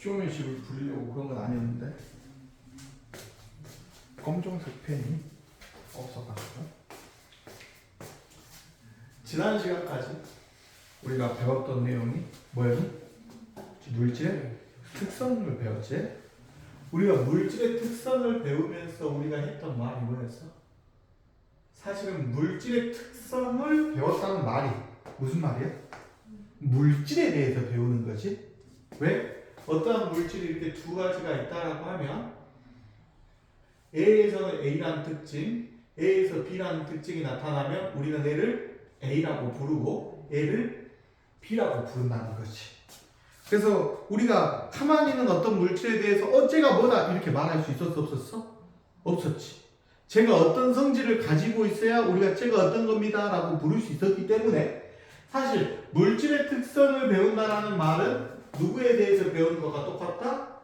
시험의식을 부리려고 그런 건 아니었는데 검정색 펜이 없어가지고. 지난 시간까지 우리가 배웠던 내용이 뭐예요? 물질의 특성을 배웠지? 우리가 물질의 특성을 배우면서 우리가 했던 말이 뭐였어? 사실은 물질의 특성을 배웠다는 말이 무슨 말이야? 물질에 대해서 배우는 거지. 왜? 어떠한 물질이 이렇게 두 가지가 있다라고 하면 A에서는 A라는 특징, A에서 B라는 특징이 나타나면 우리는 얘를 A라고 부르고 얘를 B라고 부른다는 거지. 그래서 우리가 가만히 있는 어떤 물질에 대해서 쟤가 뭐다 이렇게 말할 수 있었어 없었어? 없었지. 쟤가 어떤 성질을 가지고 있어야 우리가 쟤가 어떤 겁니다 라고 부를 수 있었기 때문에 사실 물질의 특성을 배운다라는 말은 누구에 대해서 배우는 것과 똑같다?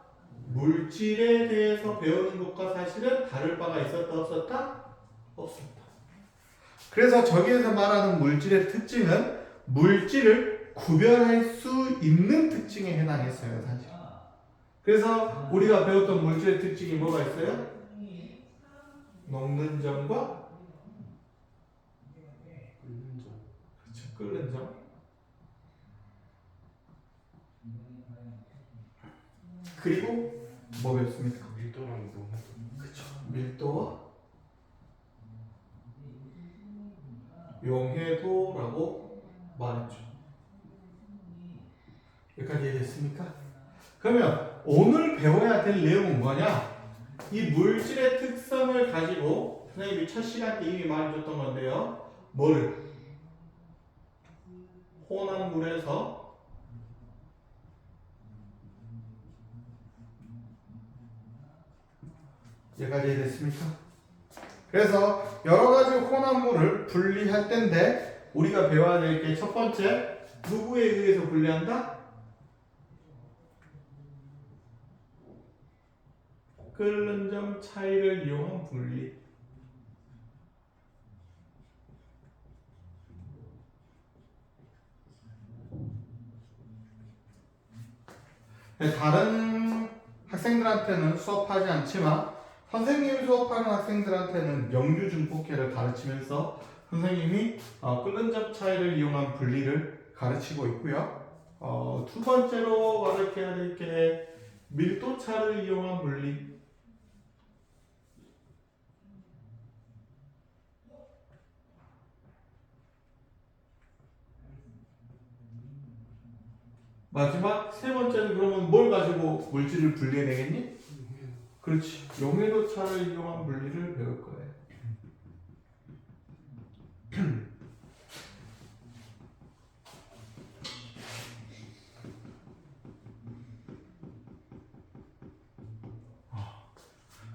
물질에 대해서 배우는 것과 사실은 다를 바가 있었다 없었다? 없었다. 그래서 저기에서 말하는 물질의 특징은 물질을 구별할 수 있는 특징에 해당했어요 사실. 그래서 우리가 배웠던 물질의 특징이 뭐가 있어요? 녹는 점과 그렇죠, 끓는 점. 그리고 뭐 배웠습니까? 밀도랑 농도. 그렇죠. 밀도와 용해도라고 말했죠. 여기까지 이해됐습니까? 그러면 오늘 배워야 될 내용은 뭐냐? 이 물질의 특성을 가지고 선생님이 첫 시간 때 이미 말해줬던 건데요. 뭐를? 혼합 물에서 여기까지 이해됐습니까? 그래서 여러 가지 혼합물을 분리할 때인데 우리가 배워야 될 게 첫 번째 누구에 의해서 분리한다? 끓는 점 차이를 이용한 분리. 다른 학생들한테는 수업하지 않지만 선생님이 수업하는 학생들한테는 영유증폭계를 가르치면서 선생님이 끓는 점 차이를 이용한 분리를 가르치고 있고요. 두 번째로 가르쳐야 될 게 밀도차를 이용한 분리. 마지막 세 번째는 그러면 뭘 가지고 물질을 분리해내겠니? 그렇지. 용해도차를 이용한 분리를 배울 거예요.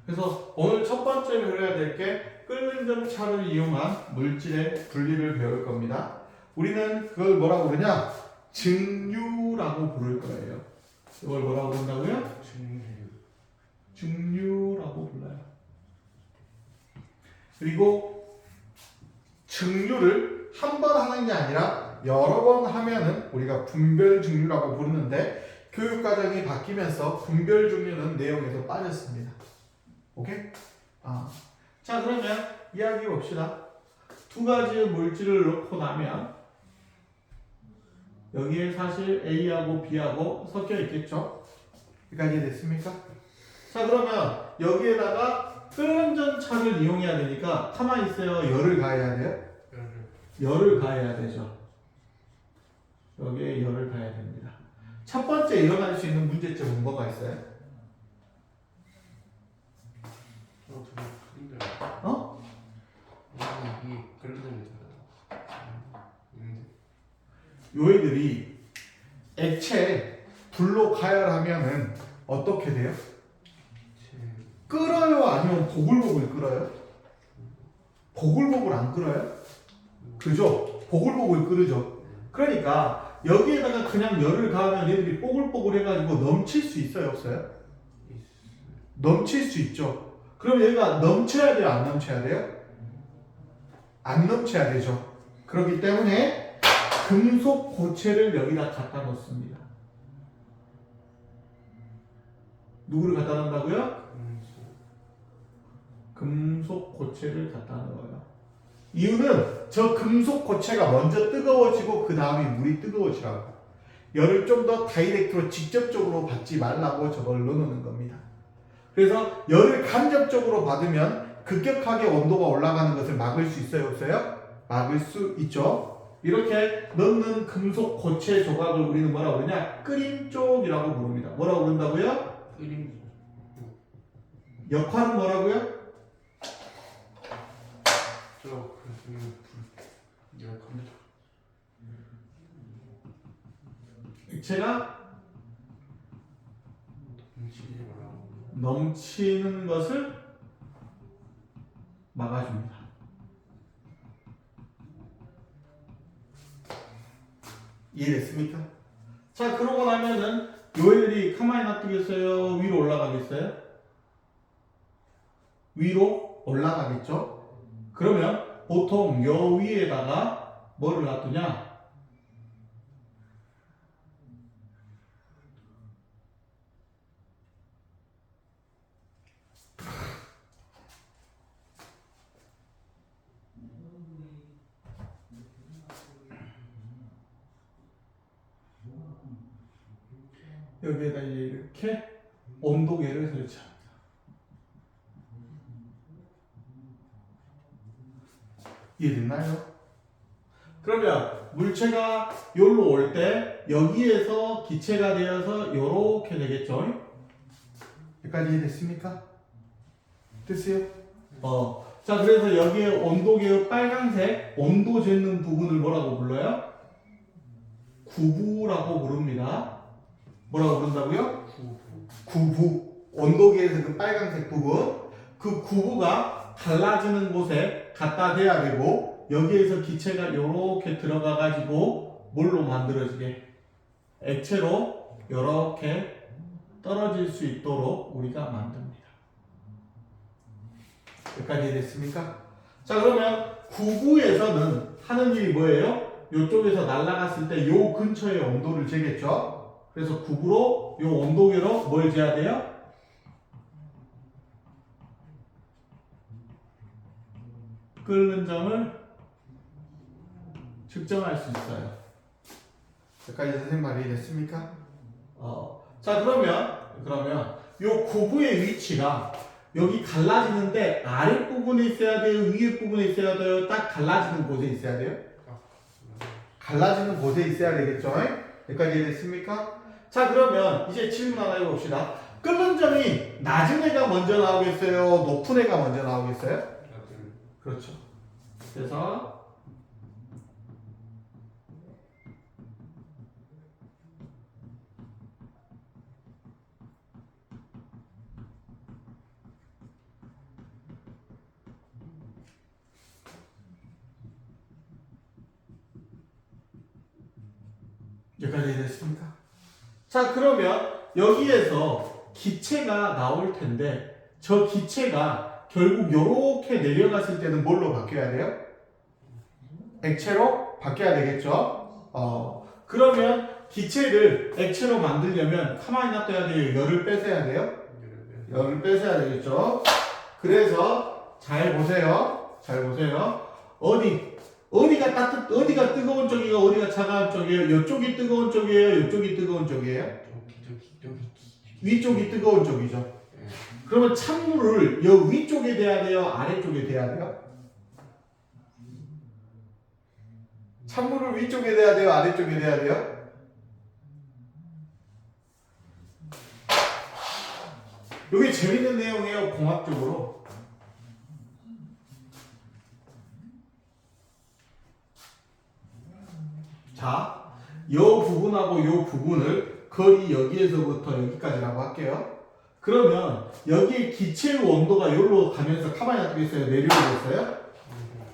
그래서 오늘 첫 번째로 배워야 될 게 끓는 점 차를 이용한 물질의 분리를 배울 겁니다. 우리는 그걸 뭐라고 그러냐? 증류라고 부를 거예요. 이걸 뭐라고 부른다고요? 증류라고 불러요. 그리고 증류를 한 번 하는 게 아니라 여러 번 하면은 우리가 분별 증류라고 부르는데 교육과정이 바뀌면서 분별 증류는 내용에서 빠졌습니다. 오케이? 자 그러면 이야기 봅시다. 두 가지의 물질을 넣고 나면 여기에 사실 A하고 B하고 섞여 있겠죠? 여기까지 됐습니까? 자 그러면 여기에다가 끓는 점 차를 이용해야 되니까 가만히 있어요. 열을 가해야 돼요? 열을 가해야 되죠. 여기에 열을 가해야 됩니다. 첫 번째 일어날 수 있는 문제점은 뭐가 있어요? 어? 요 애들이 액체 불로 가열하면은 어떻게 돼요? 끓어요? 아니면 보글보글 끓어요? 보글보글 안 끓어요? 그죠? 보글보글 끓으죠. 그러니까 여기에다가 그냥 열을 가하면 얘들이 뽀글뽀글 해가지고 넘칠 수 있어요? 없어요? 넘칠 수 있죠. 그럼 얘가 넘쳐야 돼요? 안 넘쳐야 돼요? 안 넘쳐야 되죠. 그렇기 때문에 금속 고체를 여기다 갖다 놓습니다. 누구를 갖다 놓는다고요? 금속 고체를 갖다 놓아요. 이유는 저 금속 고체가 먼저 뜨거워지고 그 다음에 물이 뜨거워지라고. 열을 좀 더 다이렉트로 직접적으로 받지 말라고 저걸 넣어놓는 겁니다. 그래서 열을 간접적으로 받으면 급격하게 온도가 올라가는 것을 막을 수 있어요, 없어요? 막을 수 있죠. 이렇게 넣는 금속 고체 조각을 우리는 뭐라고 그러냐? 끓임쪽이라고 부릅니다. 뭐라고 부른다고요? 끓임. 역할은 뭐라고요? 액체가 넘치는 것을 막아줍니다. 이해됐습니까? 자, 그러고 나면은 요 애들이 가만히 놔두겠어요? 위로 올라가겠어요? 위로 올라가겠죠? 그러면 보통 요 위에다가 뭐를 놔두냐? 여기에다 이렇게 온도계를 설치합니다. 이해됐나요? 그러면 물체가 여기로 올 때 여기에서 기체가 되어서 이렇게 되겠죠? 여기까지 이해됐습니까? 됐어요? 자, 그래서 여기에 온도계의 빨간색 온도 재는 부분을 뭐라고 불러요? 구부라고 부릅니다. 뭐라고 부른다고요? 구부. 온도계에서 그 빨간색 부분. 그 구부가 갈라지는 곳에 갖다 대야 되고 여기에서 기체가 이렇게 들어가 가지고 뭘로 만들어지게? 액체로 이렇게 떨어질 수 있도록 우리가 만듭니다. 여기까지 됐습니까? 자, 그러면 구부에서는 하는 일이 뭐예요? 이쪽에서 날아갔을 때 요 근처의 온도를 재겠죠? 그래서 구부로 요 온도계로 뭘 재야 돼요? 끓는 점을 측정할 수 있어요. 여기까지 선생님 말이 됐습니까? 자, 그러면 요 구부의 위치가 여기 갈라지는데 아랫부분에 있어야 돼요? 위에 부분에 있어야 돼요? 딱 갈라지는 곳에 있어야 돼요? 갈라지는 곳에 있어야 되겠죠? 여기까지 됐습니까? 자, 그러면 이제 질문 하나 해봅시다. 끓는 점이 낮은 애가 먼저 나오겠어요? 높은 애가 먼저 나오겠어요? 그렇죠. 그래서 여기까지 됐습니까? 자, 그러면 여기에서 기체가 나올 텐데 저 기체가 결국 이렇게 내려갔을 때는 뭘로 바뀌어야 돼요? 액체로 바뀌어야 되겠죠? 그러면 기체를 액체로 만들려면 가만히 놔둬야 돼요? 열을 뺏어야 돼요? 열을 뺏어야 되겠죠? 그래서 잘 보세요. 어디가 뜨거운 쪽이고 어디가 차가운 쪽이에요? 이쪽이 뜨거운 쪽이에요? 이쪽이 뜨거운 쪽이에요? 위쪽이 뜨거운 쪽이죠. 그러면 찬물을 이 위쪽에 대야 돼요? 아래쪽에 대야 돼요? 찬물을 위쪽에 대야 돼요? 아래쪽에 대야 돼요? 여기 재밌는 내용이에요, 공학적으로. 자, 요 부분하고 요 부분을 거리 여기에서부터 여기까지라고 할게요. 그러면 여기 기체의 온도가 여기로 가면서 가만히 놔두겠어요? 내려오겠어요?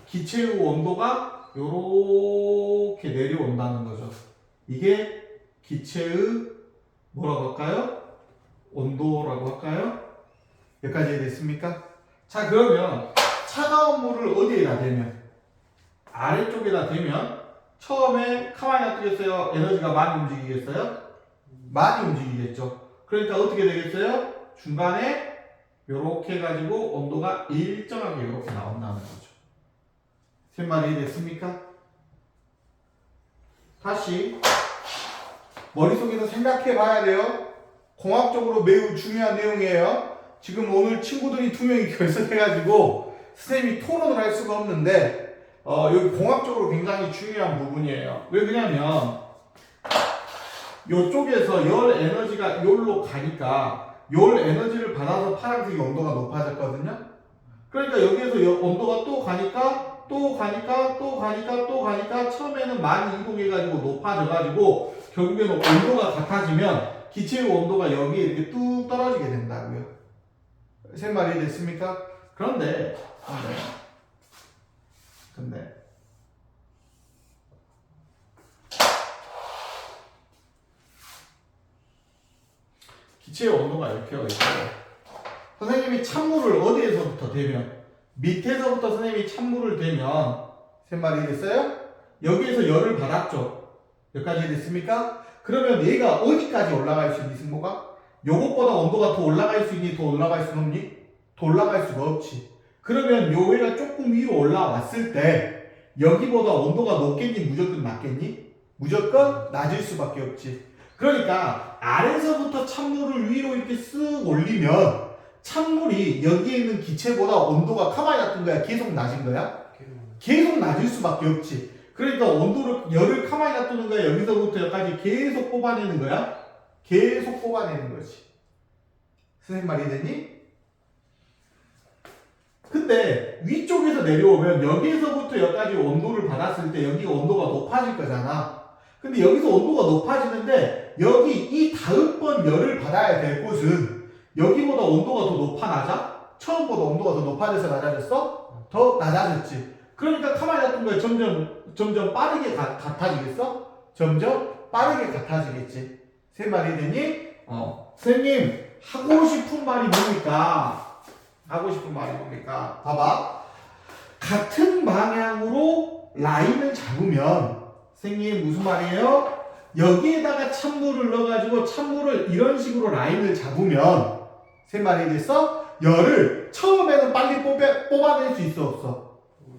기체의 온도가 요렇게 내려온다는 거죠. 이게 기체의 뭐라고 할까요? 온도라고 할까요? 여기까지 됐습니까? 자, 그러면 차가운 물을 어디에다 대면? 아래쪽에다 대면 처음에 가만히 놔두겠어요? 에너지가 많이 움직이겠어요? 많이 움직이겠죠. 그러니까 어떻게 되겠어요? 중간에 요렇게 해가지고 온도가 일정하게 요렇게 나온다는 거죠. 세 마리 됐습니까? 다시 머릿속에서 생각해 봐야 돼요. 공학적으로 매우 중요한 내용이에요. 지금 오늘 친구들이 2명이 결석해가지고 선생님이 토론을 할 수가 없는데 여기 공학적으로 굉장히 중요한 부분이에요. 왜 그러냐면 요쪽에서 열 에너지가 요로 가니까 열 에너지를 받아서 파란색의 온도가 높아졌거든요. 그러니까 여기에서 온도가 또 가니까 처음에는 많이 이동해가지고 높아져가지고 결국에는 온도가 같아지면 기체의 온도가 여기에 이렇게 뚝 떨어지게 된다고요. 세 마리 됐습니까? 그런데 기체의 온도가 이렇게 있어요. 선생님이 찬물을 어디에서부터 대면 밑에서부터 선생님이 찬물을 대면 세 마리 됐어요? 여기에서 열을 받았죠. 여기까지 됐습니까? 그러면 얘가 어디까지 올라갈 수 있니 승모가? 요것보다 온도가 더 올라갈 수 있니? 더 올라갈 수 없니? 더 올라갈 수가 없지. 그러면 요 얘가 조금 위로 올라왔을 때 여기보다 온도가 높겠니? 무조건 낮겠니? 무조건 낮을 수밖에 없지. 그러니까 아래서부터 찬물을 위로 이렇게 쓱 올리면 찬물이 여기에 있는 기체보다 온도가 가만히 놔둔 거야? 계속 낮은 거야? 계속 낮을 수밖에 없지. 그러니까 열을 가만히 놔두는 거야? 여기서부터 여기까지 계속 뽑아내는 거야? 계속 뽑아내는 거지. 선생님 말이 되니? 근데 위쪽에서 내려오면 여기서부터 여기까지 온도를 받았을 때 여기가 온도가 높아질 거잖아. 근데 여기서 온도가 높아지는데 여기 이 다음번 열을 받아야 될 곳은 여기보다 온도가 더 높아 낮아? 처음보다 온도가 더 높아져서 낮아졌어? 더 낮아졌지. 그러니까 가만히 놔둔 거야. 점점 빠르게 같아지겠어? 점점 빠르게 같아지겠지. 세 말이 되니? 선생님 하고 싶은 말이 뭡니까? 봐봐. 같은 방향으로 라인을 잡으면 선생님 무슨 말이에요? 여기에다가 찬물을 넣어가지고 찬물을 이런 식으로 라인을 잡으면 세 말이 됐어? 열을 처음에는 빨리 뽑아낼 수 있어 없어?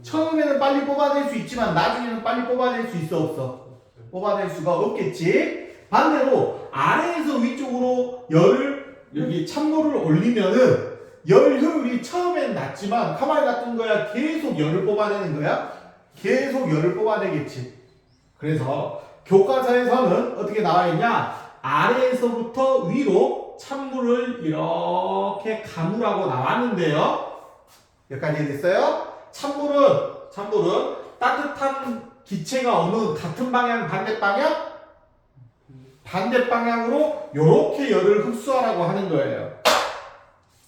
처음에는 빨리 뽑아낼 수 있지만 나중에는 빨리 뽑아낼 수 있어 없어? 뽑아낼 수가 없겠지. 반대로 아래에서 위쪽으로 열을 여기 찬물을 올리면은 열 효율이 처음엔 낮지만 가만히 놔둔 거야. 계속 열을 뽑아내는 거야. 계속 열을 뽑아내겠지. 그래서 교과서에서는 어떻게 나와 있냐? 아래에서부터 위로 찬물을 이렇게 가무라고 나왔는데요. 여기까지 됐어요? 찬물은 따뜻한 기체가 어느 같은 방향, 반대 방향? 반대 방향으로 이렇게 열을 흡수하라고 하는 거예요.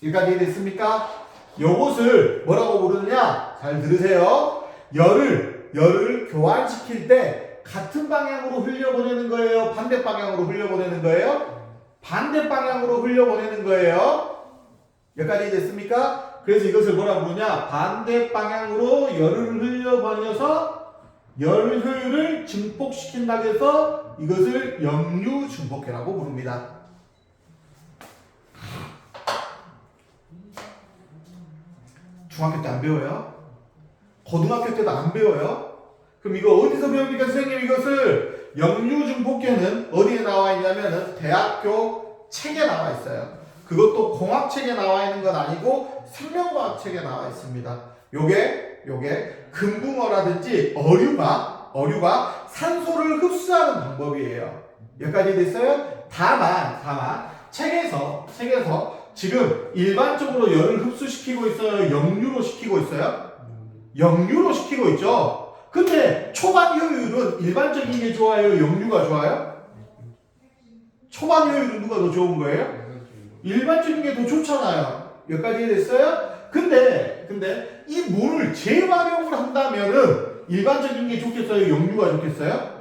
여기까지 됐습니까? 요것을 뭐라고 부르느냐? 잘 들으세요. 열을 교환시킬 때 같은 방향으로 흘려보내는 거예요? 반대 방향으로 흘려보내는 거예요? 반대 방향으로 흘려보내는 거예요. 여기까지 됐습니까? 그래서 이것을 뭐라 부르냐? 반대 방향으로 열을 흘려보내서 열 효율을 증폭시킨다고 해서 이것을 역류 증폭계라고 부릅니다. 중학교 때 안 배워요? 고등학교 때도 안 배워요? 그럼 이거 어디서 배웁니까? 선생님 이것을 역류증폭계는 어디에 나와 있냐면은 대학교 책에 나와 있어요. 그것도 공학책에 나와 있는 건 아니고 생명과학책에 나와 있습니다. 요게 금붕어라든지 어류가 산소를 흡수하는 방법이에요. 여기까지 됐어요? 다만 책에서 지금 일반적으로 열을 흡수시키고 있어요? 역류로 시키고 있어요? 역류로 시키고 있죠? 근데 초반 효율은 일반적인 게 좋아요? 역류가 좋아요? 초반 효율은 누가 더 좋은 거예요? 일반적인 게 더 좋잖아요. 여기까지 됐어요? 근데 이 물을 재활용을 한다면은 일반적인 게 좋겠어요? 역류가 좋겠어요?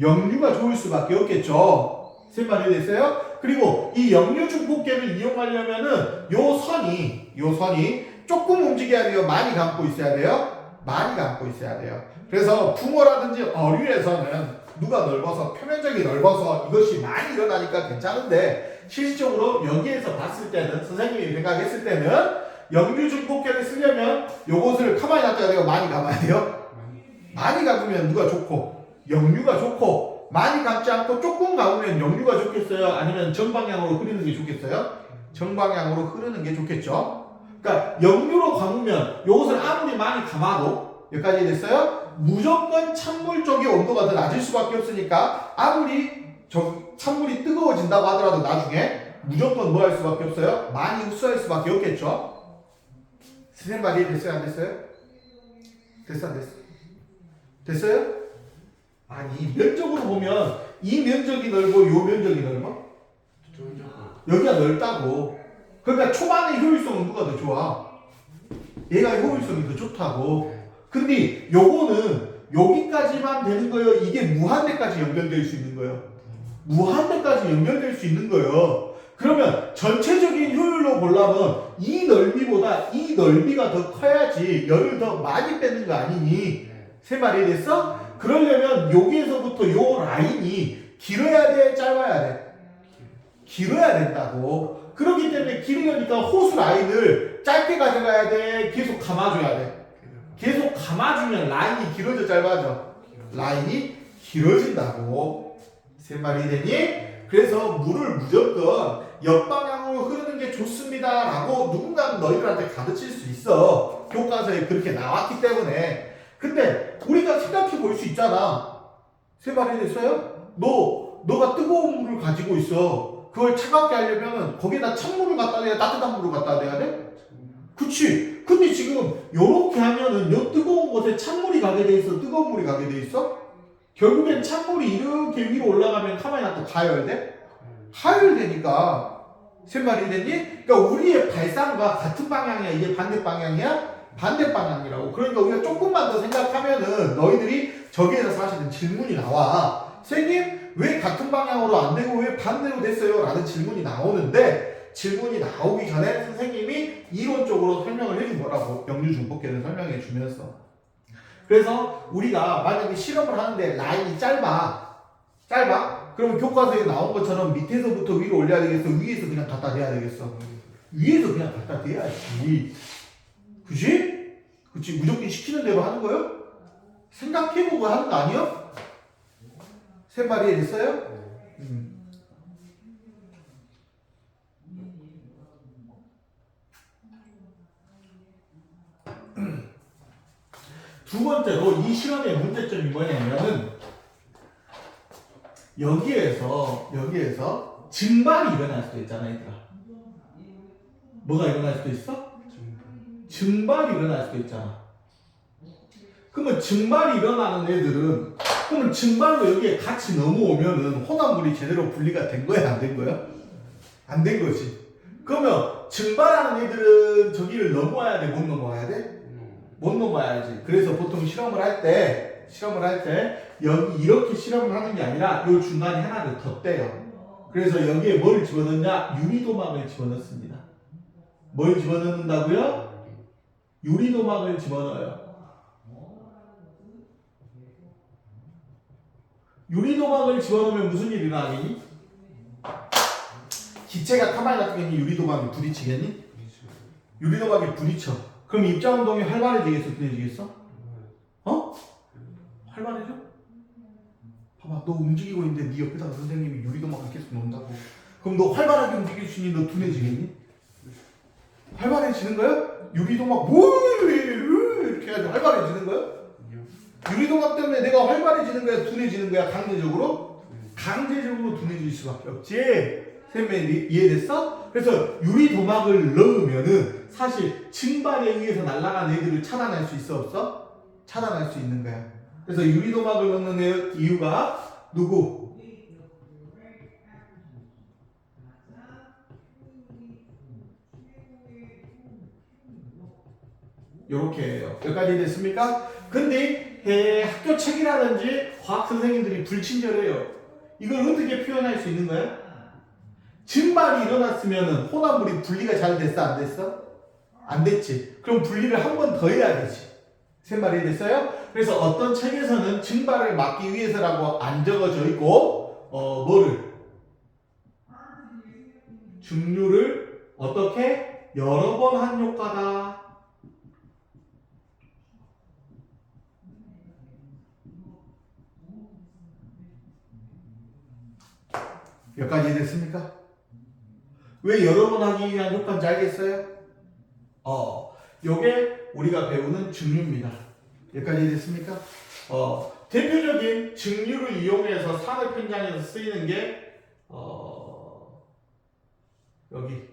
역류가 좋을 수밖에 없겠죠. 세 마리 됐어요? 그리고 이 역류 증폭계를 이용하려면은 요 선이 조금 움직여야 돼요? 많이 감고 있어야 돼요? 많이 감고 있어야 돼요. 그래서 붕어라든지 어류에서는 누가 넓어서 표면적이 넓어서 이것이 많이 일어나니까 괜찮은데 실질적으로 여기에서 봤을 때는 선생님이 생각했을 때는 영유중복계를 쓰려면 요것을 가만히 놔둬야 돼요? 많이 감아야 돼요? 많이 감으면 누가 좋고 영유가 좋고 많이 감지 않고 조금 감으면 영유가 좋겠어요? 아니면 정방향으로 흐르는 게 좋겠어요? 정방향으로 흐르는 게 좋겠죠? 그러니까 영유로 감으면 요것을 아무리 많이 감아도 여기까지 됐어요? 무조건 찬물 쪽의 온도가 더 낮을 수밖에 없으니까 아무리 찬물이 뜨거워진다고 하더라도 나중에 무조건 뭐 할 수밖에 없어요? 많이 흡수할 수밖에 없겠죠? 선생님 말이 됐어요? 안 됐어요? 됐어? 안 됐어? 됐어요? 아니 면적으로 보면 이 면적이 넓고 요 면적이 넓어? 여기가 넓다고. 그러니까 초반의 효율성은 누가 더 좋아? 얘가 효율성이 더 좋다고. 근데 요거는 여기까지만 되는 거예요? 이게 무한대까지 연결될 수 있는 거예요? 무한대까지 연결될 수 있는 거예요. 그러면 전체적인 효율로 보려면 이 넓이보다 이 넓이가 더 커야지 열을 더 많이 빼는 거 아니니? 세 말이 됐어? 그러려면 여기에서부터 요 라인이 길어야 돼? 짧아야 돼? 길어야 된다고. 그렇기 때문에 길으려니까 호수 라인을 짧게 가져가야 돼? 계속 감아줘야 돼? 계속 감아주면 라인이 길어져 짧아져? 라인이 길어진다고. 세 말이 되니? 그래서 물을 무조건 역방향으로 흐르는 게 좋습니다 라고 누군가는 너희들한테 가르칠 수 있어. 교과서에 그렇게 나왔기 때문에. 근데 우리가 생각해 볼 수 있잖아. 세 말이 됐어요? 너가 뜨거운 물을 가지고 있어. 그걸 차갑게 하려면 거기에다 찬물을 갖다 대야 따뜻한 물을 갖다 대야 돼? 그치? 근데 지금 요렇게 하면은 요 뜨거운 곳에 찬물이 가게 돼 있어? 뜨거운 물이 가게 돼 있어? 결국엔 찬물이 이렇게 위로 올라가면 가만히 놔둬 가열돼? 하열되니까. 세 말이 되니? 그러니까 우리의 발상과 같은 방향이야? 이게 반대 방향이야? 반대 방향이라고. 그러니까 우리가 조금만 더 생각하면은 너희들이 저기에서 사실은 질문이 나와. 선생님 왜 같은 방향으로 안 되고 왜 반대로 됐어요? 라는 질문이 나오는데 질문이 나오기 전에 선생님이 이론적으로 설명을 해준 거라고. 영유중복계를 설명해 주면서. 그래서 우리가 만약에 실험을 하는데 라인이 짧아? 그러면 교과서에 나온 것처럼 밑에서부터 위로 올려야 되겠어? 위에서 그냥 갖다 대야 되겠어? 위에서 그냥 갖다 대야지. 그치? 그치? 무조건 시키는 대로 하는 거예요? 생각해보고 하는 거 아니요? 세 마리 됐어요? 두 번째로 이 실험의 문제점이 뭐냐면은 여기에서 증발이 일어날 수도 있잖아 얘들아. 뭐가 일어날 수도 있어? 증발이 일어날 수도 있잖아. 그러면 증발이 일어나는 애들은 그러면 증발로 여기에 같이 넘어오면은 혼합물이 제대로 분리가 된 거야? 안 된 거야? 안 된 거지. 그러면 증발하는 애들은 저기를 넘어와야 돼? 못 넘어와야 돼? 못 넘어야지. 그래서 보통 실험을 할 때 여기 이렇게 실험을 하는 게 아니라 요 중간에 하나를 더 떼요. 그래서 여기에 뭘 집어넣냐? 유리도막을 집어넣습니다. 뭘 집어넣는다고요? 유리도막을 집어넣어요. 유리도막을 집어넣으면 무슨 일이 일어나겠니? 기체가 가만히 놔두겠니? 유리도막이 부딪히겠니? 유리도막이 부딪혀. 그럼 입자운동이 활발해지겠어? 둔해지겠어? 어? 활발해져? 봐봐, 너 움직이고 있는데 네 옆에다가 선생님이 유리도막을 계속 놓는다고. 그럼 너 활발하게 움직일 수 있니? 너 둔해지겠니? 활발해지는 거야? 유리도막 이렇게 해야지 활발해지는 거야? 유리도막 때문에 내가 활발해지는 거야? 둔해지는 거야? 강제적으로? 강제적으로 둔해질 수밖에 없지. 쌤이 이해됐어? 그래서 유리도막을 넣으면은 사실 증발에 의해서 날아간 애들을 차단할 수 있어 없어? 차단할 수 있는 거야. 그래서 유리도막을 넣는 이유가 누구? 요렇게 해요. 여기까지 됐습니까? 근데 학교 책이라든지 과학 선생님들이 불친절해요. 이걸 어떻게 표현할 수 있는 거야? 증발이 일어났으면 혼합물이 분리가 잘 됐어? 안 됐어? 안 됐지. 그럼 분리를 한 번 더 해야 되지. 세 말이 됐어요? 그래서 어떤 책에서는 증발을 막기 위해서라고 안 적어져 있고 뭐를? 증류를 어떻게? 여러 번 한 효과다. 여기까지 됐습니까? 왜 여러 번 하기 위한 효과인지 알겠어요? 요게 우리가 배우는 증류입니다. 여기까지 됐습니까? 대표적인 증류를 이용해서 산업 현장에서 쓰이는 게 여기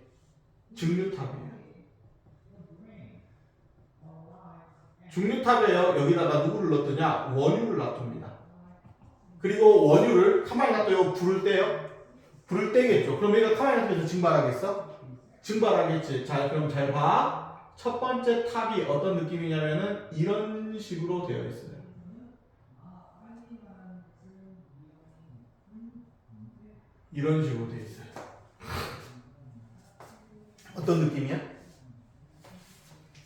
증류탑이에요. 증류탑에요. 여기다가 누구를 넣더냐? 원유를 놔둡니다. 그리고 원유를 가만히 놔둬요. 불을 떼요. 불을 떼겠죠. 그럼 얘가 가만히 놔두면서 증발하겠어? 증발하겠지. 자, 그럼 잘 봐. 첫 번째 탑이 어떤 느낌이냐면은 이런 식으로 되어 있어요. 이런 식으로 되어 있어요. 어떤 느낌이야?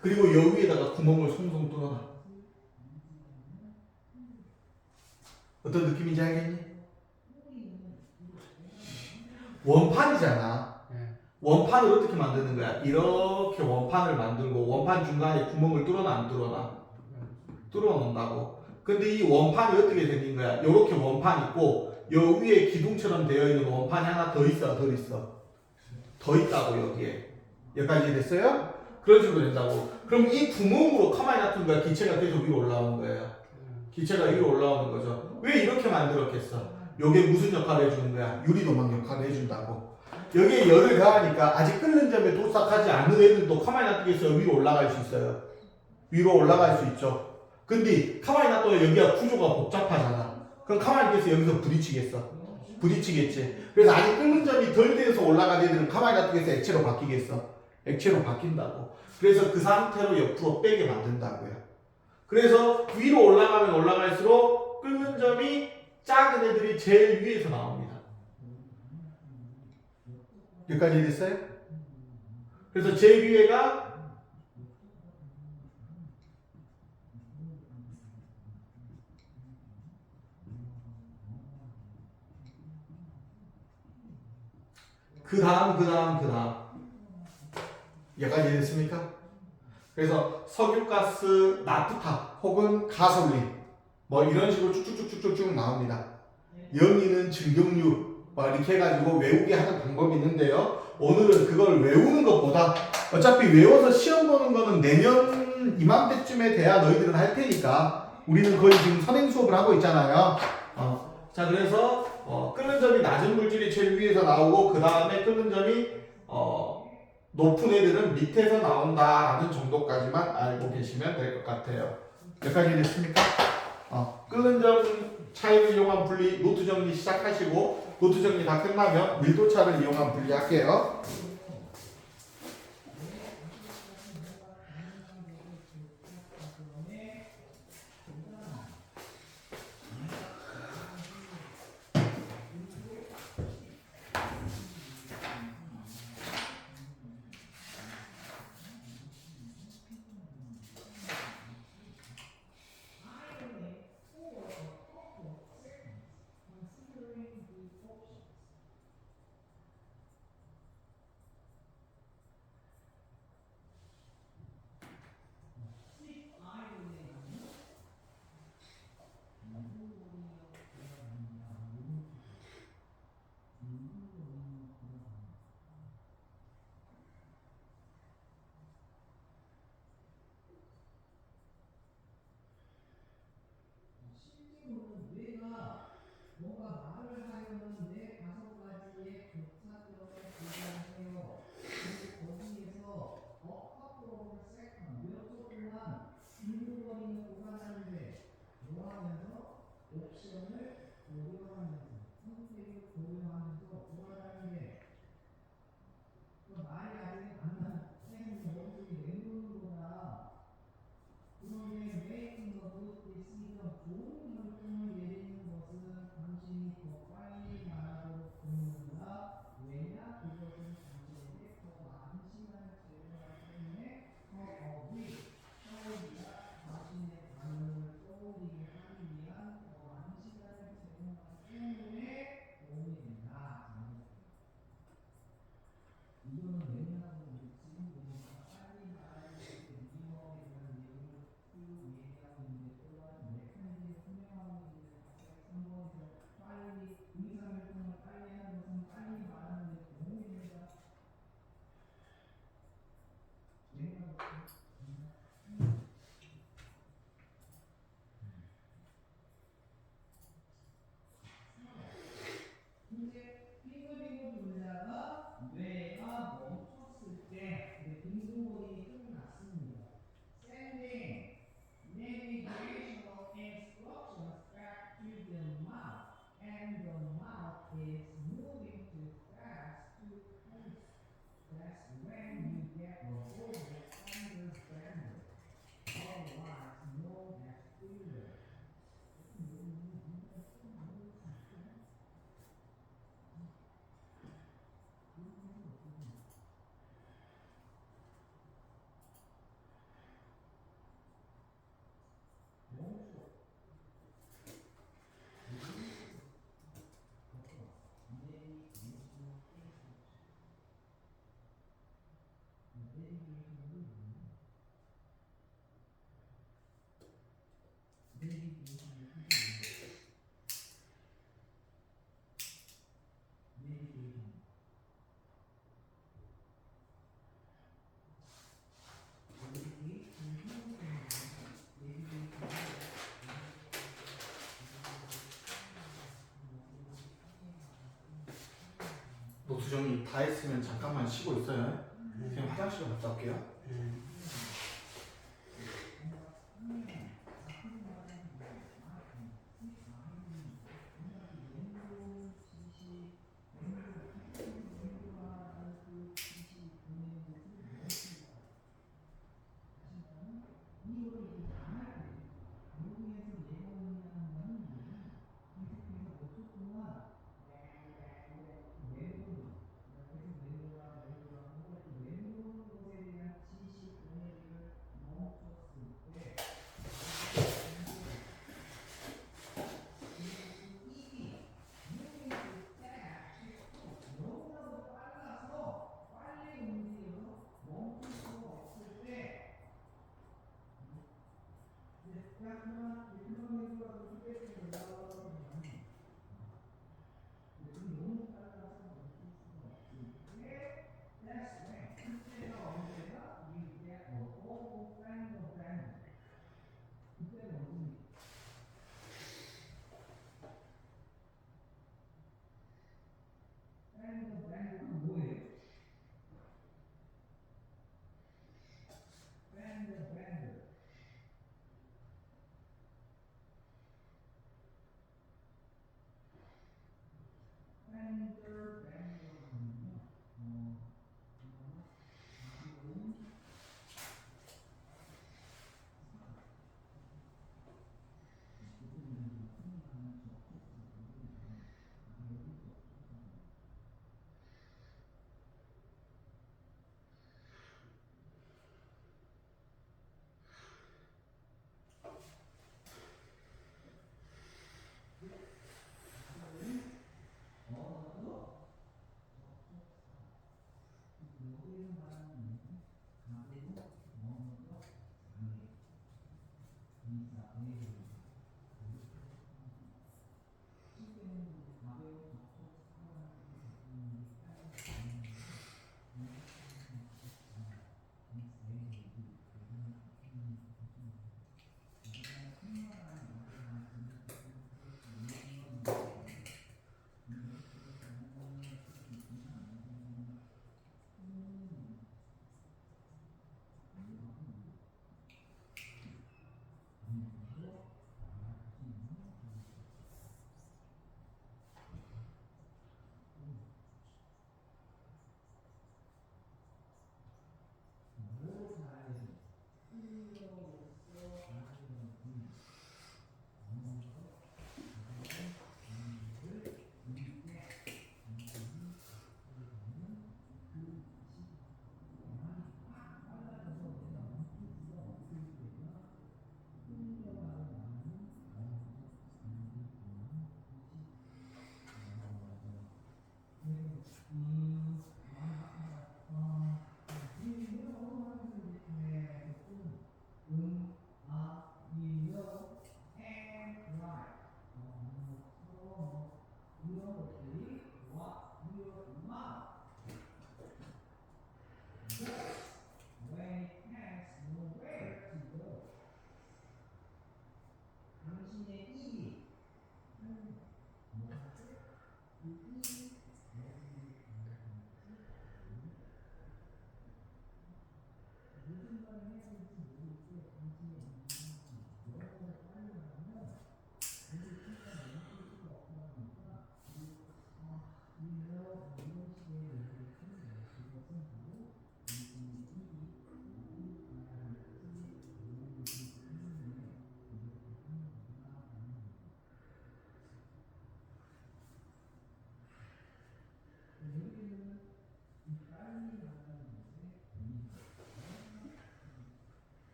그리고 여기에다가 구멍을 송송 뚫어놔. 어떤 느낌인지 알겠니? 원판이잖아. 원판을 어떻게 만드는 거야? 이렇게 원판을 만들고 원판 중간에 구멍을 뚫어놔 안 뚫어놔? 뚫어놓는다고. 근데 이 원판이 어떻게 생긴 거야? 이렇게 원판 있고 요 위에 기둥처럼 되어 있는 원판이 하나 더 있어? 더 있어? 더 있다고 여기에. 여기까지 됐어요? 그런 식으로 된다고. 그럼 이 구멍으로 가만히 놔둔 거야. 기체가 계속 위로 올라오는 거예요. 기체가 위로 올라오는 거죠. 왜 이렇게 만들었겠어? 요게 무슨 역할을 해주는 거야? 유리도막 역할을 해준다고. 여기에 열을 가하니까 아직 끓는 점에 도착하지 않는 애들도 가만히 놔두겠어요? 위로 올라갈 수 있어요? 위로 올라갈 수 있죠. 근데 가만히 놔둬야 여기가 구조가 복잡하잖아. 그럼 가만히 있겠어? 여기서 부딪히겠어? 부딪히겠지. 그래서 아직 끓는 점이 덜 돼서 올라간 애들은 가만히 놔두겠어? 액체로 바뀌겠어? 액체로 바뀐다고. 그래서 그 상태로 옆으로 빼게 만든다고요. 그래서 위로 올라가면 올라갈수록 끓는 점이 작은 애들이 제일 위에서 나옵니다. 여기까지 됐어요? 그래서 제일 위에가 그 다음 여기까지 됐습니까? 그래서 석유가스, 나프타 혹은 가솔린 뭐 이런 식으로 쭉쭉쭉쭉쭉 나옵니다. 영희는 증경유 막 이렇게 해가지고 외우게 하는 방법이 있는데요. 오늘은 그걸 외우는 것보다 어차피 외워서 시험 보는 거는 내년 이맘때쯤에 돼야 너희들은 할 테니까 우리는 거의 지금 선행 수업을 하고 있잖아요. 자, 그래서 끓는 점이 낮은 물질이 제일 위에서 나오고 그 다음에 끓는 점이 높은 애들은 밑에서 나온다라는 정도까지만 알고 계시면 될 것 같아요. 여기까지 됐습니까? 끓는 점 차이를 이용한 분리 노트 정리 시작하시고 노트 정리 다 끝나면 밀도차를 이용한 분리 할게요. 다 했으면 잠깐만 쉬고 있어요. 그냥 화장실 갔다 올게요.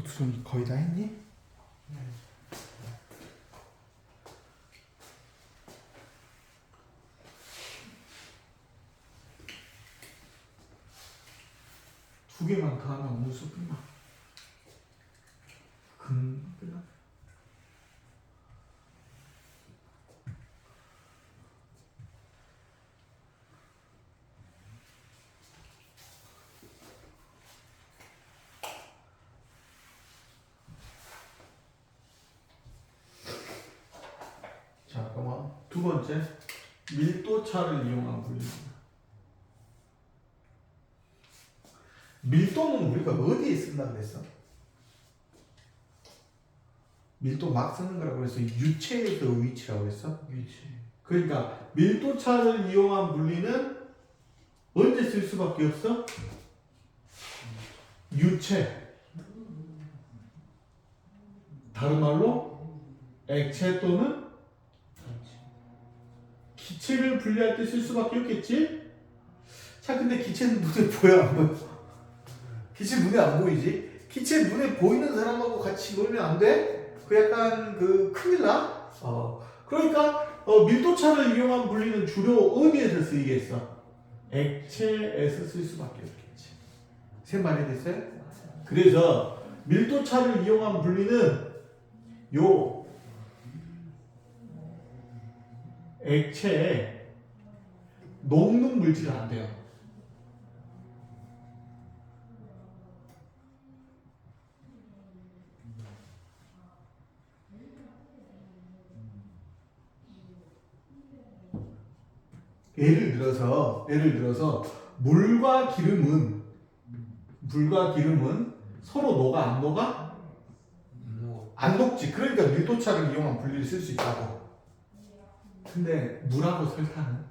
도투존 거의 다 했니? 두 개만 더 하면 오늘 수업 끝나. 금방 끝나. 잠깐만. 두 번째, 밀도차를 이용한 분리입니다. 밀도는 우리가 어디에 쓴다 그랬어? 밀도 막 쓰는 거라고 해서 유체에서 위치라고 했어? 유치. 그러니까 밀도차를 이용한 분리는 언제 쓸 수밖에 없어? 유체. 다른 말로 액체 또는 기체를 분리할 때 쓸 수밖에 없겠지? 자, 근데 기체는 눈에 보여 안 보여? 기체 눈에 안 보이지? 기체 눈에 보이는 사람하고 같이 놀면 안 돼? 그 약간 그 큰일 나? 그러니까 밀도차를 이용한 분리는 주로 어디에서 쓰이겠어? 액체에서 쓸 수밖에 없겠지. 세 말이 됐어요? 그래서 밀도차를 이용한 분리는 요 액체에 녹는 물질은 안 돼요. 예를 들어서 물과 기름은 서로 녹아 안 녹아? 안 녹지. 그러니까 밀도차를 이용한 분리를 쓸 수 있다고. 근데 물하고 설탕은?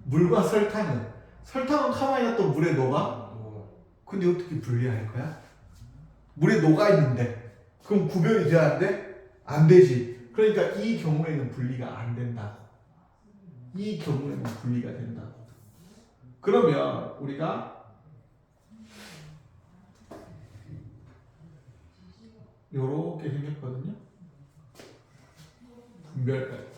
물과 설탕은 가만히 놔둬 물에 녹아? 근데 어떻게 분리할 거야? 물에 녹아 있는데 그럼 구별이 돼야 안 돼? 안 되지. 그러니까 이 경우에는 분리가 안 된다고. 이 경우에는 분리가 된다고. 그러면 우리가 요렇게 생겼거든요. 분별까지.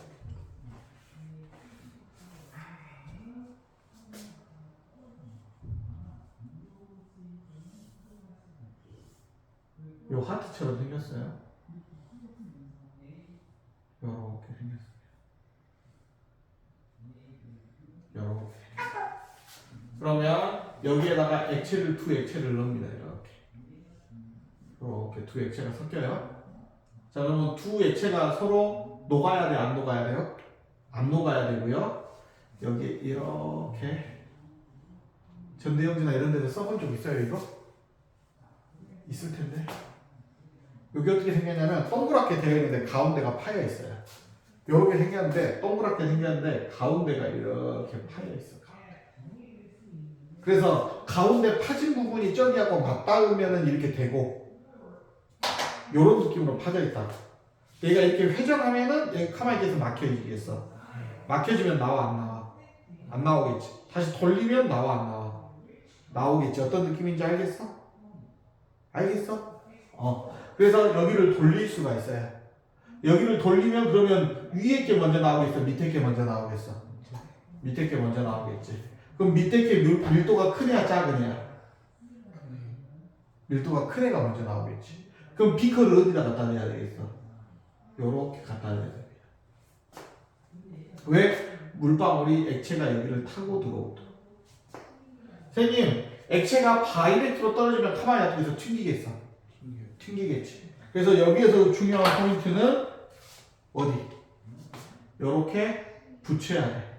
요 하트처럼 생겼어요. 요렇게 생겼어요. 요렇게. 그러면 여기에다가 두 액체를 넣습니다. 이렇게 두 액체가 섞여요. 자, 그러면 두 액체가 서로 녹아야 돼, 안 녹아야 돼요? 안 녹아야 되고요. 여기 이렇게 전대용지나 이런 데서 써본 적 있어요, 이거? 있을 텐데. 여기 어떻게 생겼냐면 동그랗게 되어 있는데 가운데가 파여 있어요. 이렇게 생겼는데 동그랗게 생겼는데 가운데가 이렇게 파여 있어. 그래서 가운데 파진 부분이 저기하고 맞닿으면은 이렇게 되고 이런 느낌으로 파져 있다. 얘가 이렇게 회전하면은 여기 가만히 계속 막혀지겠어. 막혀지면 나와 안 나와? 안 나오겠지. 다시 돌리면 나와 안 나와? 나오겠지. 어떤 느낌인지 알겠어? 알겠어? 그래서 여기를 돌릴 수가 있어요. 여기를 돌리면 그러면 위에 게 먼저 나오겠어? 밑에 게 먼저 나오겠어? 밑에 게 먼저 나오겠지. 그럼 밑에 게 밀도가 크냐 작으냐? 밀도가 큰 애가 먼저 나오겠지. 그럼 비커를 어디다 갖다 대야 되겠어? 요렇게 갖다 대야 됩니다. 왜? 물방울이 액체가 여기를 타고 들어오도록. 선생님, 액체가 바이렉트로 떨어지면 가만히 놔두고서 튕기겠어? 튕기겠지. 그래서 여기에서 중요한 포인트는 어디? 요렇게 붙여야 돼.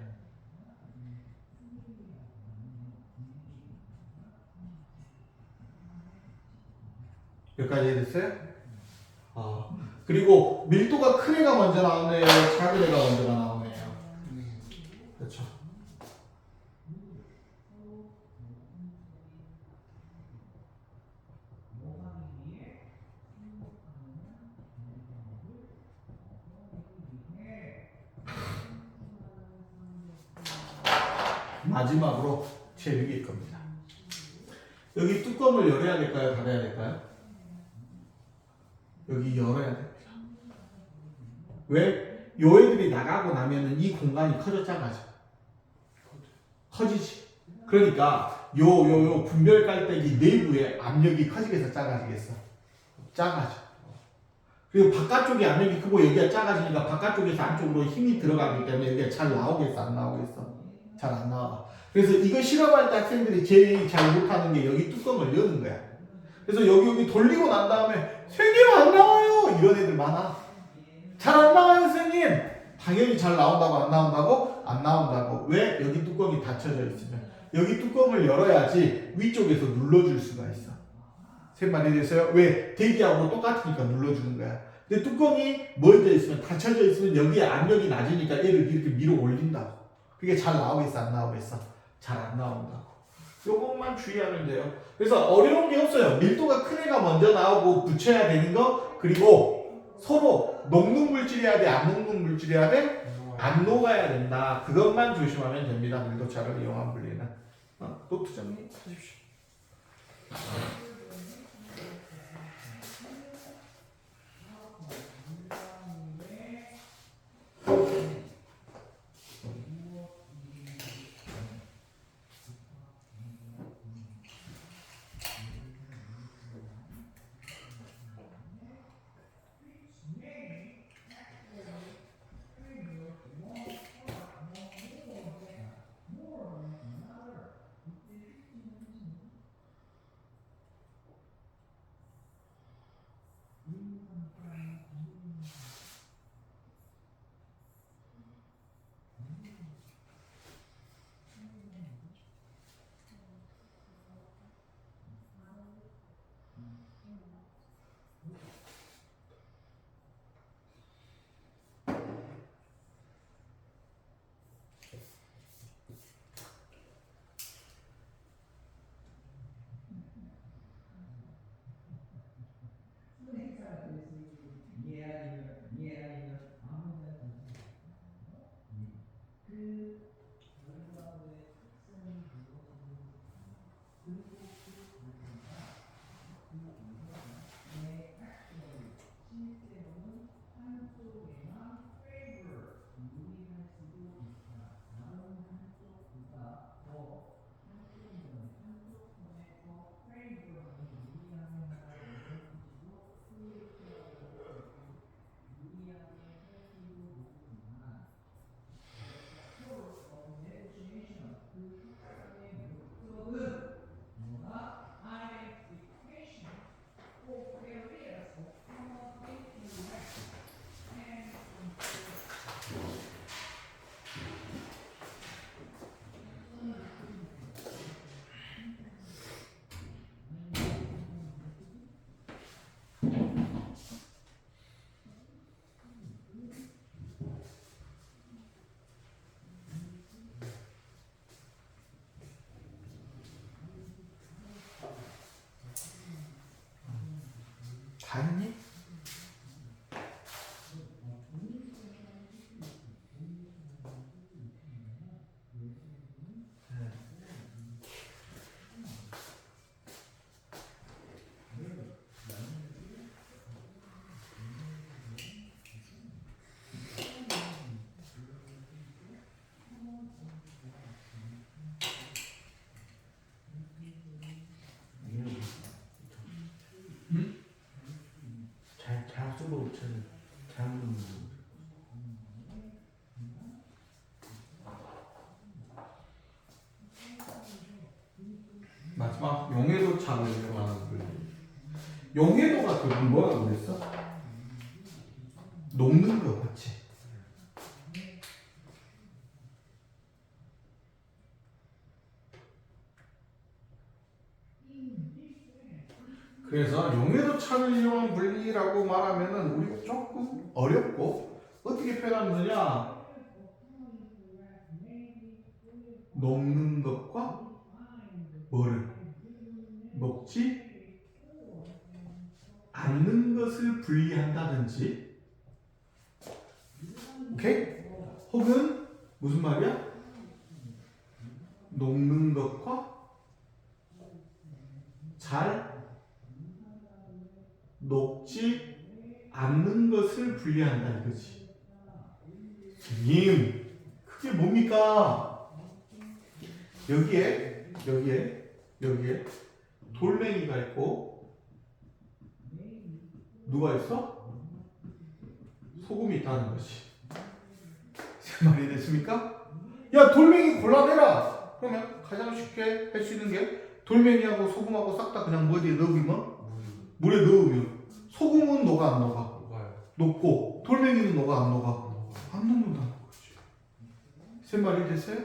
여기까지 이해됐어요? 그리고 밀도가 큰 애가 먼저 나오네요? 작은 애가 먼저 나오네요? 그렇죠. 마지막으로 제6일 겁니다. 여기 뚜껑을 열어야 될까요? 닫아야 될까요? 여기 열어야 됩니다. 왜? 요 애들이 나가고 나면은 이 공간이 커져 작아져. 커지지. 그러니까 요 분별 깔때기 내부의 압력이 커지겠어, 작아지겠어? 작아져. 그리고 바깥쪽에 압력이 크고 여기가 작아지니까 바깥쪽에서 안쪽으로 힘이 들어가기 때문에 여기가 잘 나오겠어, 안 나오겠어? 잘 안 나와. 그래서 이거 실험할 때 학생들이 제일 잘 못하는 게 여기 뚜껑을 여는 거야. 그래서 여기 돌리고 난 다음에 선생님 안 나와요! 이런 애들 많아. 잘 안 나와요, 선생님! 당연히 잘 나온다고 안 나온다고? 안 나온다고. 왜? 여기 뚜껑이 닫혀져 있으면. 여기 뚜껑을 열어야지 위쪽에서 눌러줄 수가 있어. 세 말이 됐어요? 왜? 대기하고 똑같으니까 눌러주는 거야. 근데 뚜껑이 멀어져 있으면, 닫혀져 있으면 여기에 압력이 낮으니까 얘를 이렇게 밀어 올린다고. 그게 잘 나오겠어, 안 나오겠어? 잘 안 나온다고. 요것만 주의하면 돼요. 그래서 어려운 게 없어요. 밀도가 큰 애가 먼저 나오고 붙여야 되는 거, 그리고 서로 녹는 물질이어야 돼, 안 녹는 물질이어야 돼? 안 녹아야 된다. 그것만 조심하면 됩니다. 밀도차를 이용한 분리는. 노트 정리하십시오. 다 했니? 잘 쓰고 잘 마지막 용해도 차를 이용하는 거예요. 용해도가 그건 뭐라고 그랬어? 녹는 거 그렇지? 그래서 용해도 차를 이용한 분리라고 말하면은 우리가 조금 어렵고 어떻게 표현하면 되냐? 녹는 것과 뭐를 녹지 않는 것을 분리한다든지, 오케이? 혹은 무슨 말이야? 녹는 것과 잘 녹지 않는 것을 분리한다 이거지. 선생님, 그게 뭡니까? 여기에 돌멩이가 있고 누가 있어? 소금이 있다는 것이. 말이 됐습니까? 야, 돌멩이 골라내라. 그러면 가장 쉽게 할 수 있는 게 돌멩이하고 소금하고 싹 다 그냥 어디에 넣으면 물에 넣으면 소금은 녹아 안 녹아? 녹고 돌멩이는 녹아 안 녹아? 안 녹는다는 거지. 제 말이 됐어요?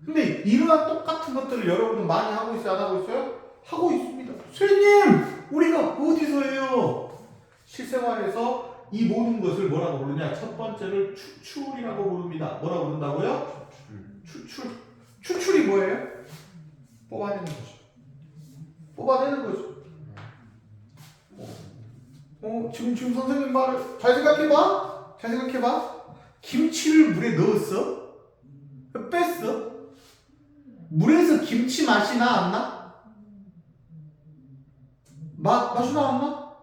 근데 이러한 똑같은 것들을 여러분은 많이 하고 있어요? 안 하고 있어요? 하고 있습니다. 선생님! 우리가 어디서 해요? 실생활에서 이 모든 것을 뭐라고 부르냐? 첫 번째를 추출이라고 부릅니다. 뭐라고 부른다고요? 추출. 추출이 뭐예요? 뽑아내는 거죠. 뽑아내는 거죠. 지금 선생님 말을 잘 생각해봐. 잘 생각해봐. 김치를 물에 넣었어? 뺐어? 물에서 김치 맛이 나, 안 나? 맛이 나, 안 나?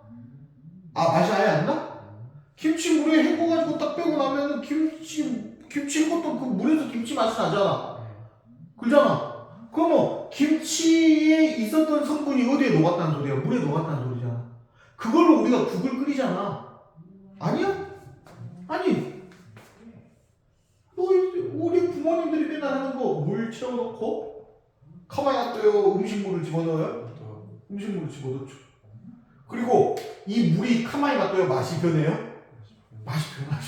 맛이 아예 안 나? 김치 물에 헹궈가지고 딱 빼고 나면은 김치 헹궜던 그 물에서 김치 맛이 나잖아. 그러잖아. 그러면 김치에 있었던 성분이 어디에 녹았다는 소리야? 물에 녹았다는 소리잖아. 그걸로 우리가 국을 끓이잖아. 아니야? 아니. 우리 부모님들이 맨날 하는 거 물 채워놓고 가만히 놔둬요. 음식물을 집어넣어요? 음식물을 집어넣죠. 그리고 이 물이 가만히 놔둬요. 맛이 변해요? 맛이 변하죠.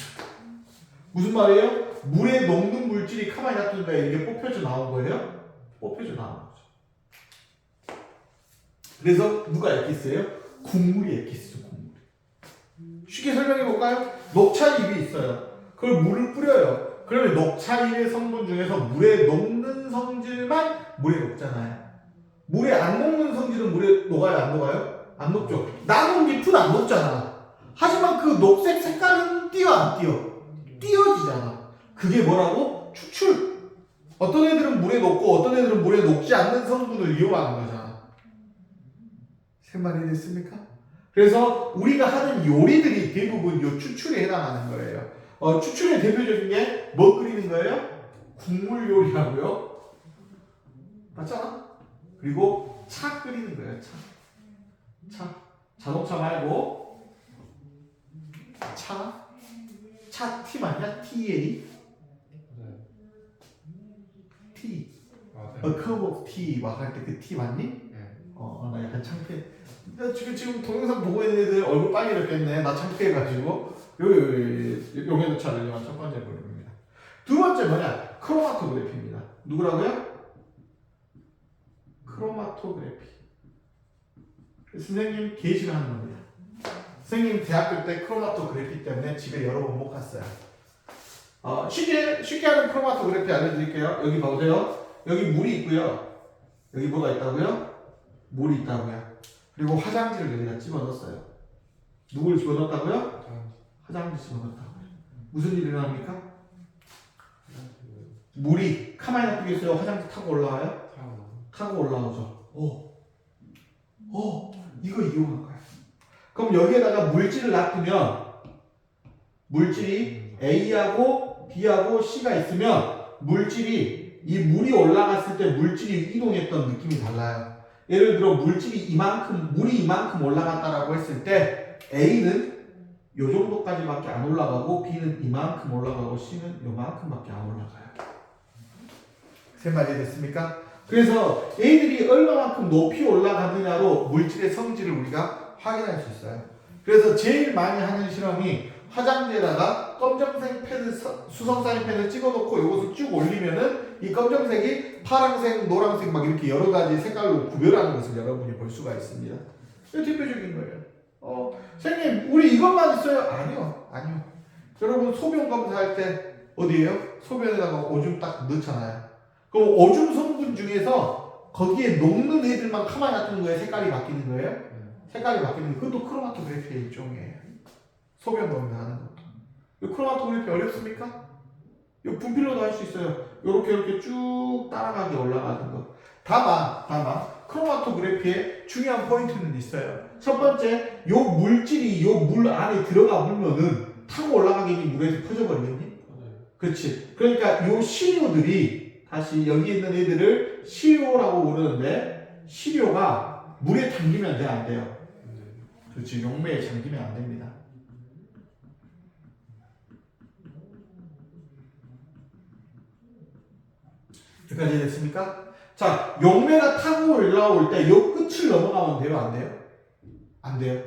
무슨 말이에요? 물에 녹는 물질이 가만히 놔두니까 이게 뽑혀져 나온 거예요? 뽑혀져 나온 거죠. 그래서 누가 엑기스예요? 국물이 엑기스죠. 국물이. 쉽게 설명해 볼까요? 녹차잎이 있어요. 그걸 물을 뿌려요. 그러면 녹차잎의 성분 중에서 물에 녹는 성질만 물에 녹잖아요. 물에 안 녹는 성질은 물에 녹아요? 안 녹아요? 안 녹죠. 남은 잎은 안 녹잖아. 하지만 그 녹색 색깔은 띄어 안 띄어? 띄어지잖아. 그게 뭐라고? 추출. 어떤 애들은 물에 녹고 어떤 애들은 물에 녹지 않는 성분을 이용하는 거잖아. 세 말이 됐습니까? 그래서 우리가 하는 요리들이 대부분 요 추출에 해당하는 거예요. 추출의 대표적인 게 뭐 끓이는 거예요? 국물 요리라고요. 맞잖아? 그리고 차 끓이는 거예요. 차. 자동차 말고 차 T 맞냐? TA? T. A cup of tea 막 할 때 그 T 맞니? 나 약간 창피해. 나 지금 동영상 보고 있는 애들 얼굴 빨개졌겠네. 나 창피해가지고. 용해도 차를용한 첫 번째 부분입니다. 두 번째 뭐냐? 크로마토그래피입니다. 누구라고요? 크로마토그래피. 선생님 개 싫어하는 겁니다. 선생님 대학교 때 크로마토그래피 때문에 집에 여러 번 못 갔어요. 쉽게 하는 크로마토그래피 알려드릴게요. 여기 보세요. 여기 물이 있고요. 여기 뭐가 있다고요? 물이 있다고요. 그리고 화장지를 여기다 집어넣었어요. 누굴 집어넣었다고요? 화장지 집어넣었다고요. 무슨 일이 일어납니까? 물이 가만히 놔두겠어요? 화장지 타고 올라와요? 타고 올라오죠. 이거 이용한 거야. 그럼 여기에다가 물질을 놔두면 물질이 A하고 B하고 C가 있으면 물질이 이 물이 올라갔을 때 물질이 이동했던 느낌이 달라요. 예를 들어 물이 이만큼 올라갔다라고 했을 때 A는 요 정도까지밖에 안 올라가고 B는 이만큼 올라가고 C는 요만큼밖에 안 올라가요. 세 마리 됐습니까? 그래서 A들이 얼마만큼 높이 올라가느냐로 물질의 성질을 우리가 확인할 수 있어요. 그래서 제일 많이 하는 실험이 화장지에다가 검정색 패드, 수성사인 패드 찍어놓고 이것을 쭉 올리면은 이 검정색이 파란색, 노란색 막 이렇게 여러 가지 색깔로 구별하는 것을 여러분이 볼 수가 있습니다. 이거 대표적인 거예요. 선생님, 우리 이것만 있어요? 아니요. 여러분 소변 검사할 때 어디에요? 소변에다가 오줌 딱 넣잖아요. 그럼 오줌 성분 중에서 거기에 녹는 애들만 가만히 놔두는 거예요? 색깔이 바뀌는 거예요? 색깔이 바뀌는 거. 그것도 크로마토그래피의 일종이에요. 소변 검사하는 것도. 크로마토그래피 어렵습니까? 이거 분필로도 할 수 있어요. 이렇게 쭉 따라가게 올라가는 거. 다만 크로마토그래피의 중요한 포인트는 있어요. 첫 번째, 요 물질이 요 물 안에 들어가 물면은 타고 올라가겠니? 물에서 퍼져버리겠니? 그렇지. 그러니까 요 시료들이 다시 여기 있는 애들을 시료라고 부르는데 시료가 물에 잠기면 돼, 안 돼요? 그렇지. 용매에 잠기면 안 됩니다. 여기까지 됐습니까? 자, 용매가 타고 올라올 때 요 끝을 넘어가면 돼요, 안 돼요? 안 돼요.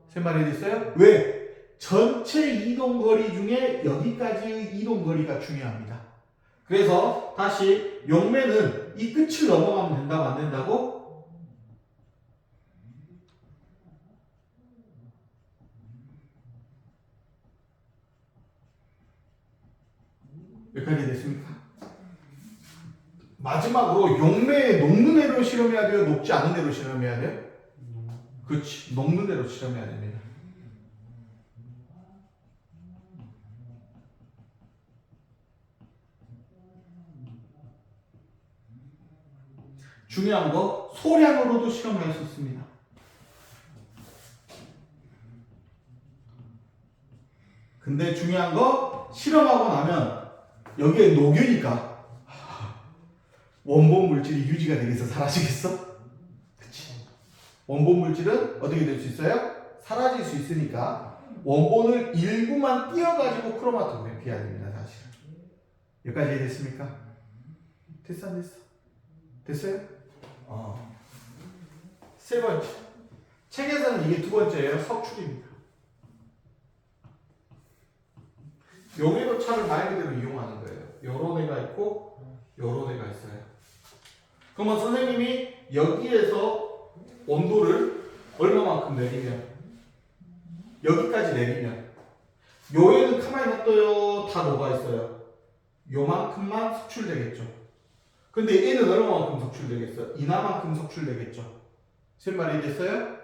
세 마리 됐어요? 왜? 전체 이동거리 중에 여기까지의 이동거리가 중요합니다. 그래서 다시 용매는 이 끝을 넘어가면 된다고 안 된다고? 여기까지 됐습니까? 마지막으로 용매에 녹는 애로 실험해야 돼요? 녹지 않은 애로 실험해야 돼요? 그렇지. 녹는 애로 실험해야 됩니다. 중요한 거 소량으로도 실험할 수 있습니다. 근데 중요한 거 실험하고 나면 여기에 녹으니까 원본 물질이 유지가 되겠어? 사라지겠어? 그치. 원본 물질은 어떻게 될 수 있어요? 사라질 수 있으니까 원본을 일부만 띄어가지고 크로마토그래피 해야 됩니다. 사실. 여기까지 됐습니까? 됐어 안 됐어? 됐어요? 세 번째. 책에서는 이게 두 번째예요. 석출입니다. 여기도 차를 말 그대로 이용하는 거예요. 요런 애가 있고 요런 애가 있어요. 그러면 선생님이 여기에서 온도를 얼마만큼 내리면 여기까지 내리면 요 애는 가만히 놔둬요. 다 녹아 있어요. 요만큼만 석출되겠죠. 근데 얘는 얼마만큼 석출되겠어요? 이나만큼 석출되겠죠. 세 마리 됐어요?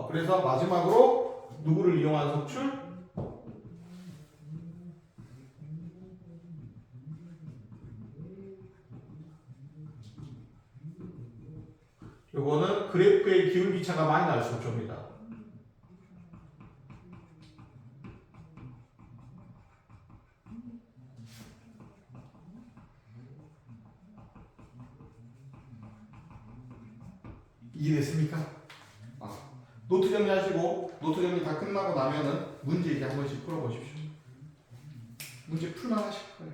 그래서 마지막으로 누구를 이용한 석출? 요거는 그래프의 기울기차가 많이 날 속초입니다. 이해됐습니까? 노트 정리하시고 노트 정리 다 끝나고 나면은 문제 이제 한 번씩 풀어보십시오. 문제 풀만 하실 거예요.